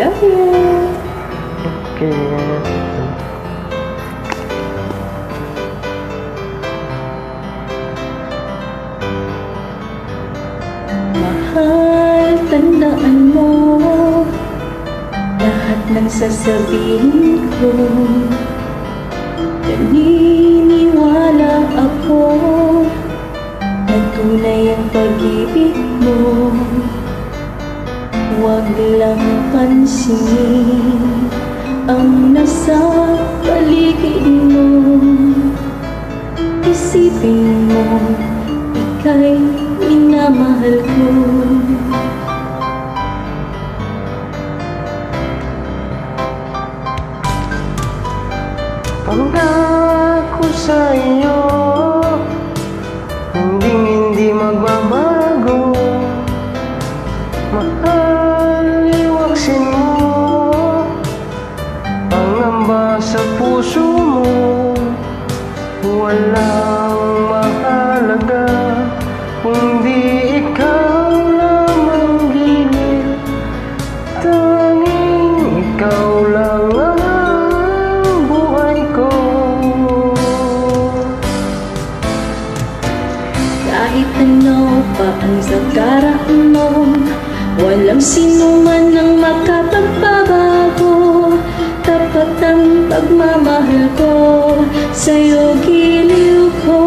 love you. Okay. Mahal, tandaan mo lahat ng sasabihin ko. Naniniwala ako na tunay ang pag-ibig mo. Huwag lang pansinin ang nasa paligid mo. Isipin mo, ika'y minamahal ko. Pangako sa iyo, hindi magbabago. Mahal, iwaksin mo pangamba sa puso mo. Walang mahalaga kundi ikaw lamang gilid. Tanging ikaw lang ang buhay ko. Kahit ano pa ang sagaraan mo, walang sino man ang makapagbabago. Tapat ang pagmamahal ko, sa'yo giliw ko.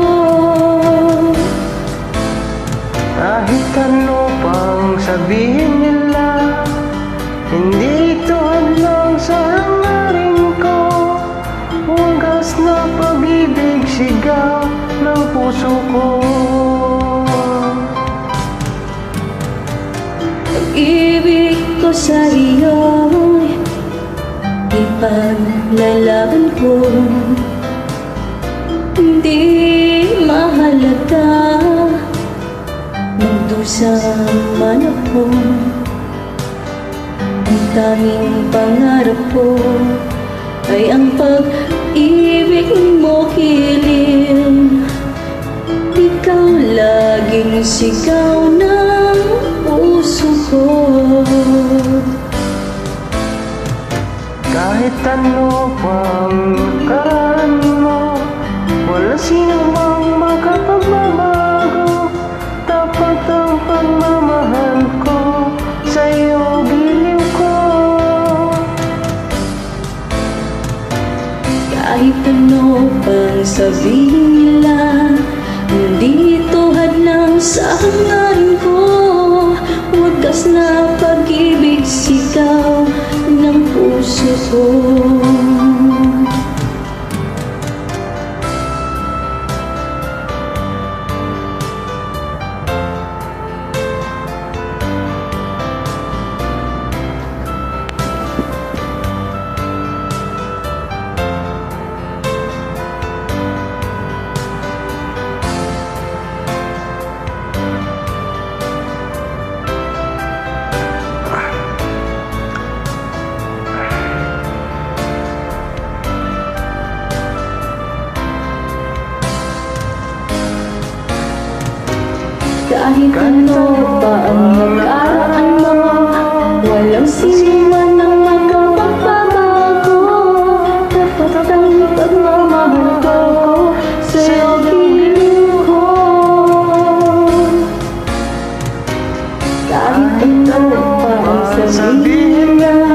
Kahit ano pang sabihin nila, hindi ito hadlang sa hangarin ko. Wagas na pag-ibig, sigaw ng puso ko. Pag-ibig ko sa iyo, ipaglalaban ko. Hindi mahalaga magdusa man ako. Ang tanging pangarap ko ay ang pag-ibig mo kilim. Ikaw laging sigaw ng puso ko. Kahit ano pang nakaraan mo, wala sino mang makapagbabago. Tapat ang pagmamahal ko, sa'yo giliw ko. Kahit ano pang sabihin nila, hindi ito hadlang sa hangarin ko. Wagas na pag-ibig, sigaw ng puso ko. Kahit ano pa ang nakaraan mo, walang sino man ang makapagbabago. Tapat ang pagmamahal ko, sa'yo giliw ko. Kahit ano pa ang sabihin nila,